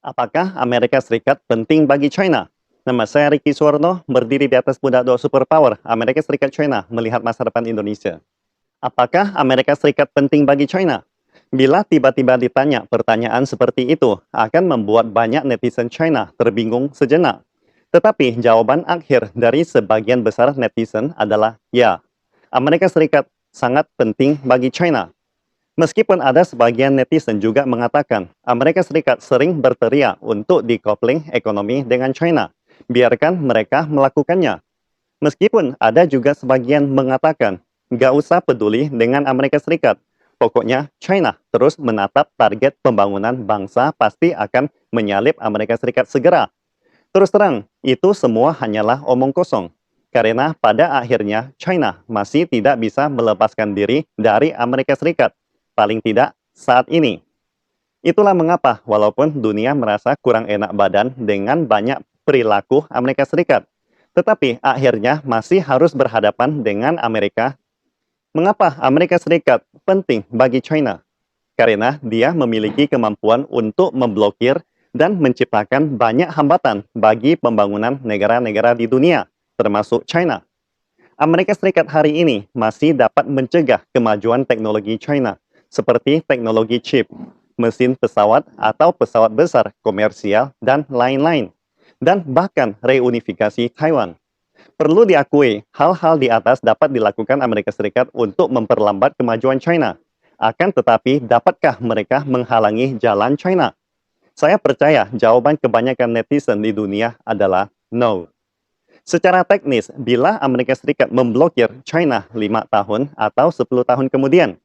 Apakah Amerika Serikat penting bagi China? Nama saya Ricky Suwarno, berdiri di atas pundak dua superpower Amerika Serikat China melihat masa depan Indonesia. Apakah Amerika Serikat penting bagi China? Bila tiba-tiba ditanya pertanyaan seperti itu, akan membuat banyak netizen China terbingung sejenak. Tetapi jawaban akhir dari sebagian besar netizen adalah ya. Amerika Serikat sangat penting bagi China. Meskipun ada sebagian netizen juga mengatakan Amerika Serikat sering berteriak untuk decoupling ekonomi dengan China. Biarkan mereka melakukannya. Meskipun ada juga sebagian mengatakan nggak usah peduli dengan Amerika Serikat. Pokoknya China terus menatap target pembangunan bangsa pasti akan menyalip Amerika Serikat segera. Terus terang, itu semua hanyalah omong kosong. Karena pada akhirnya China masih tidak bisa melepaskan diri dari Amerika Serikat. Paling tidak saat ini. Itulah mengapa walaupun dunia merasa kurang enak badan dengan banyak perilaku Amerika Serikat, tetapi akhirnya masih harus berhadapan dengan Amerika. Mengapa Amerika Serikat penting bagi China? Karena dia memiliki kemampuan untuk memblokir dan menciptakan banyak hambatan bagi pembangunan negara-negara di dunia, termasuk China. Amerika Serikat hari ini masih dapat mencegah kemajuan teknologi China, seperti teknologi chip, mesin pesawat atau pesawat besar komersial, dan lain-lain. Dan bahkan reunifikasi Taiwan. Perlu diakui, hal-hal di atas dapat dilakukan Amerika Serikat untuk memperlambat kemajuan China. Akan tetapi, dapatkah mereka menghalangi jalan China? Saya percaya jawaban kebanyakan netizen di dunia adalah no. Secara teknis, bila Amerika Serikat memblokir China 5 tahun atau 10 tahun kemudian,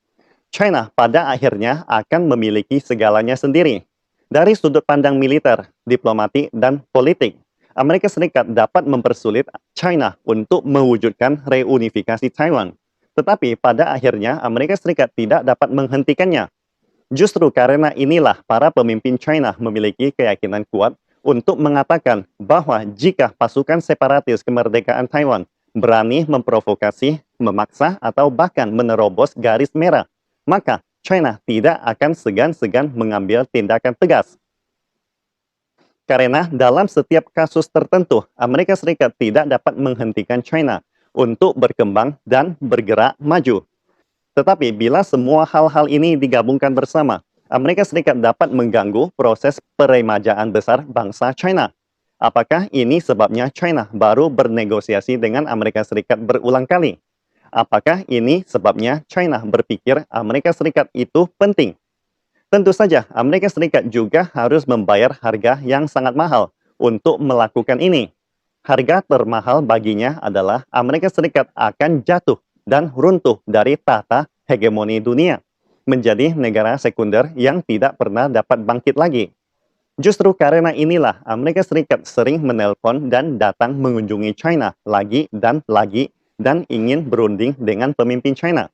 China pada akhirnya akan memiliki segalanya sendiri. Dari sudut pandang militer, diplomatik, dan politik, Amerika Serikat dapat mempersulit China untuk mewujudkan reunifikasi Taiwan. Tetapi pada akhirnya Amerika Serikat tidak dapat menghentikannya. Justru karena inilah para pemimpin China memiliki keyakinan kuat untuk mengatakan bahwa jika pasukan separatis kemerdekaan Taiwan berani memprovokasi, memaksa, atau bahkan menerobos garis merah, maka China tidak akan segan-segan mengambil tindakan tegas. Karena dalam setiap kasus tertentu, Amerika Serikat tidak dapat menghentikan China untuk berkembang dan bergerak maju. Tetapi bila semua hal-hal ini digabungkan bersama, Amerika Serikat dapat mengganggu proses peremajaan besar bangsa China. Apakah ini sebabnya China baru bernegosiasi dengan Amerika Serikat berulang kali? Apakah ini sebabnya China berpikir Amerika Serikat itu penting? Tentu saja, Amerika Serikat juga harus membayar harga yang sangat mahal untuk melakukan ini. Harga termahal baginya adalah Amerika Serikat akan jatuh dan runtuh dari tata hegemoni dunia, menjadi negara sekunder yang tidak pernah dapat bangkit lagi. Justru karena inilah Amerika Serikat sering menelpon dan datang mengunjungi China lagi dan ingin berunding dengan pemimpin China.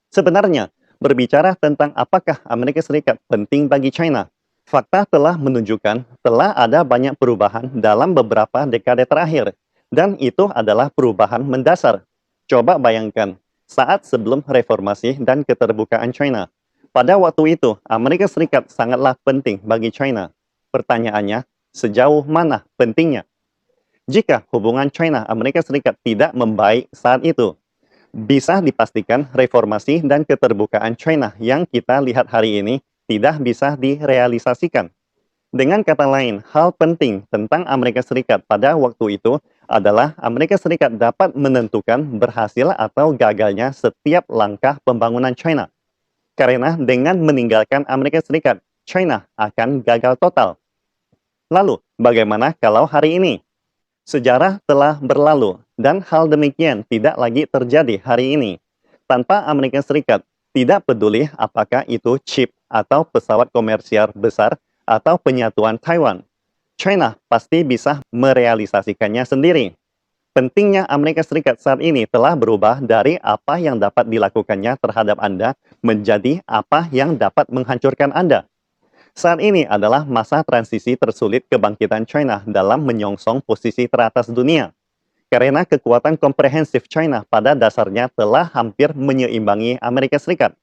Sebenarnya, berbicara tentang apakah Amerika Serikat penting bagi China, fakta telah menunjukkan telah ada banyak perubahan dalam beberapa dekade terakhir, dan itu adalah perubahan mendasar. Coba bayangkan, saat sebelum reformasi dan keterbukaan China, pada waktu itu Amerika Serikat sangatlah penting bagi China. Pertanyaannya, sejauh mana pentingnya? Jika hubungan China-Amerika Serikat tidak membaik saat itu, bisa dipastikan reformasi dan keterbukaan China yang kita lihat hari ini tidak bisa direalisasikan. Dengan kata lain, hal penting tentang Amerika Serikat pada waktu itu adalah Amerika Serikat dapat menentukan berhasil atau gagalnya setiap langkah pembangunan China. Karena dengan meninggalkan Amerika Serikat, China akan gagal total. Lalu, bagaimana kalau hari ini? Sejarah telah berlalu, dan hal demikian tidak lagi terjadi hari ini. Tanpa Amerika Serikat, tidak peduli apakah itu chip atau pesawat komersial besar atau penyatuan Taiwan, China pasti bisa merealisasikannya sendiri. Pentingnya Amerika Serikat saat ini telah berubah dari apa yang dapat dilakukannya terhadap Anda menjadi apa yang dapat menghancurkan Anda. Saat ini adalah masa transisi tersulit kebangkitan China dalam menyongsong posisi teratas dunia. Karena kekuatan komprehensif China pada dasarnya telah hampir menyeimbangi Amerika Serikat.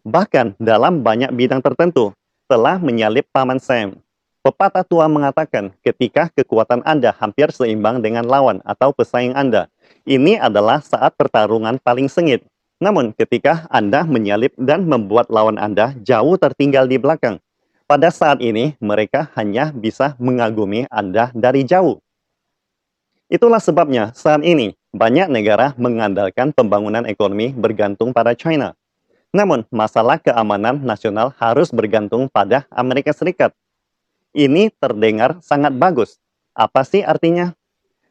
Bahkan dalam banyak bidang tertentu, telah menyalip Paman Sam. Pepatah tua mengatakan ketika kekuatan Anda hampir seimbang dengan lawan atau pesaing Anda, ini adalah saat pertarungan paling sengit. Namun ketika Anda menyalip dan membuat lawan Anda jauh tertinggal di belakang, pada saat ini mereka hanya bisa mengagumi Anda dari jauh. Itulah sebabnya saat ini banyak negara mengandalkan pembangunan ekonomi bergantung pada China. Namun masalah keamanan nasional harus bergantung pada Amerika Serikat. Ini terdengar sangat bagus. Apa sih artinya?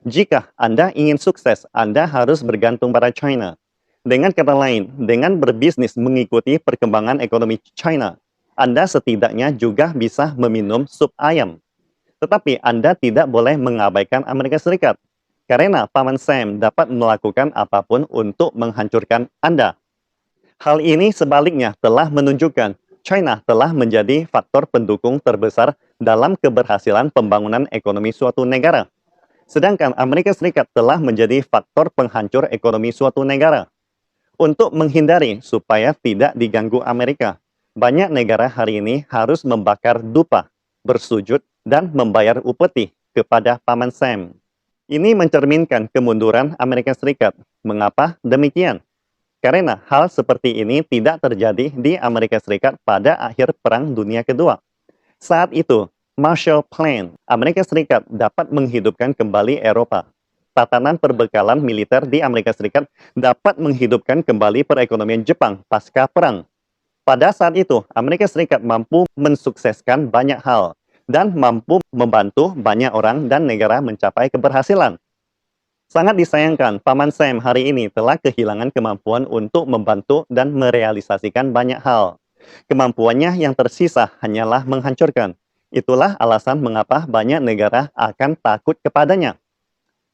Jika Anda ingin sukses, Anda harus bergantung pada China. Dengan kata lain, dengan berbisnis mengikuti perkembangan ekonomi China, Anda setidaknya juga bisa meminum sup ayam. Tetapi Anda tidak boleh mengabaikan Amerika Serikat, karena Paman Sam dapat melakukan apapun untuk menghancurkan Anda. Hal ini sebaliknya telah menunjukkan China telah menjadi faktor pendukung terbesar dalam keberhasilan pembangunan ekonomi suatu negara. Sedangkan Amerika Serikat telah menjadi faktor penghancur ekonomi suatu negara. Untuk menghindari supaya tidak diganggu Amerika, banyak negara hari ini harus membakar dupa, bersujud, dan membayar upeti kepada Paman Sam. Ini mencerminkan kemunduran Amerika Serikat. Mengapa demikian? Karena hal seperti ini tidak terjadi di Amerika Serikat pada akhir Perang Dunia Kedua. Saat itu, Marshall Plan, Amerika Serikat dapat menghidupkan kembali Eropa. Tatanan perbekalan militer di Amerika Serikat dapat menghidupkan kembali perekonomian Jepang pasca perang. Pada saat itu, Amerika Serikat mampu mensukseskan banyak hal dan mampu membantu banyak orang dan negara mencapai keberhasilan. Sangat disayangkan, Paman Sam hari ini telah kehilangan kemampuan untuk membantu dan merealisasikan banyak hal. Kemampuannya yang tersisa hanyalah menghancurkan. Itulah alasan mengapa banyak negara akan takut kepadanya.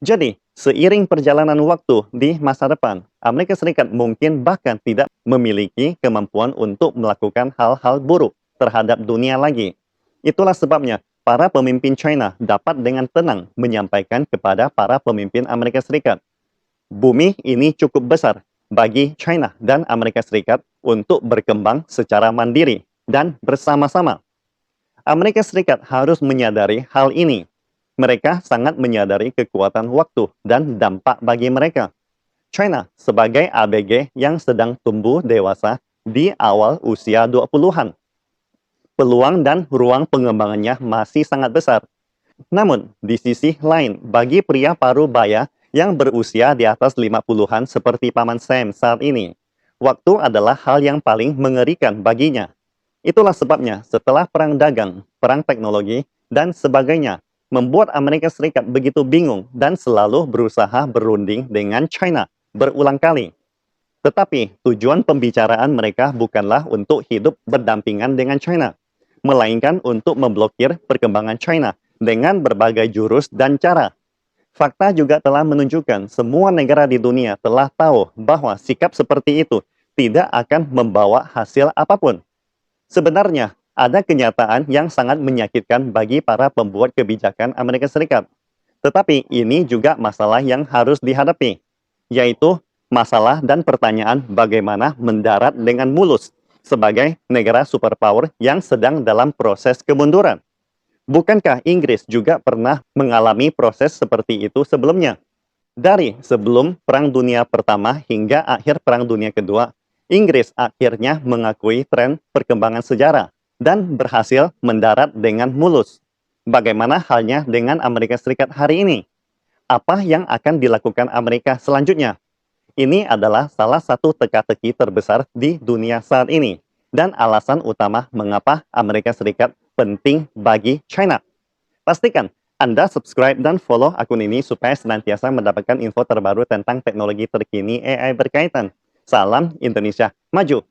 Jadi, seiring perjalanan waktu di masa depan, Amerika Serikat mungkin bahkan tidak memiliki kemampuan untuk melakukan hal-hal buruk terhadap dunia lagi. Itulah sebabnya para pemimpin China dapat dengan tenang menyampaikan kepada para pemimpin Amerika Serikat, bumi ini cukup besar bagi China dan Amerika Serikat untuk berkembang secara mandiri dan bersama-sama. Amerika Serikat harus menyadari hal ini. Mereka sangat menyadari kekuatan waktu dan dampak bagi mereka. China sebagai ABG yang sedang tumbuh dewasa di awal usia 20-an. Peluang dan ruang pengembangannya masih sangat besar. Namun, di sisi lain, bagi pria paruh baya yang berusia di atas 50-an seperti Paman Sam saat ini, waktu adalah hal yang paling mengerikan baginya. Itulah sebabnya setelah perang dagang, perang teknologi, dan sebagainya, membuat Amerika Serikat begitu bingung dan selalu berusaha berunding dengan China berulang kali. Tetapi tujuan pembicaraan mereka bukanlah untuk hidup berdampingan dengan China, melainkan untuk memblokir perkembangan China dengan berbagai jurus dan cara. Fakta juga telah menunjukkan semua negara di dunia telah tahu bahwa sikap seperti itu tidak akan membawa hasil apapun. Sebenarnya, ada kenyataan yang sangat menyakitkan bagi para pembuat kebijakan Amerika Serikat. Tetapi ini juga masalah yang harus dihadapi, yaitu masalah dan pertanyaan bagaimana mendarat dengan mulus sebagai negara superpower yang sedang dalam proses kemunduran. Bukankah Inggris juga pernah mengalami proses seperti itu sebelumnya? Dari sebelum Perang Dunia Pertama hingga akhir Perang Dunia Kedua, Inggris akhirnya mengakui tren perkembangan sejarah dan berhasil mendarat dengan mulus. Bagaimana halnya dengan Amerika Serikat hari ini? Apa yang akan dilakukan Amerika selanjutnya? Ini adalah salah satu teka-teki terbesar di dunia saat ini dan alasan utama mengapa Amerika Serikat penting bagi China. Pastikan Anda subscribe dan follow akun ini supaya senantiasa mendapatkan info terbaru tentang teknologi terkini AI berkaitan. Salam Indonesia Maju!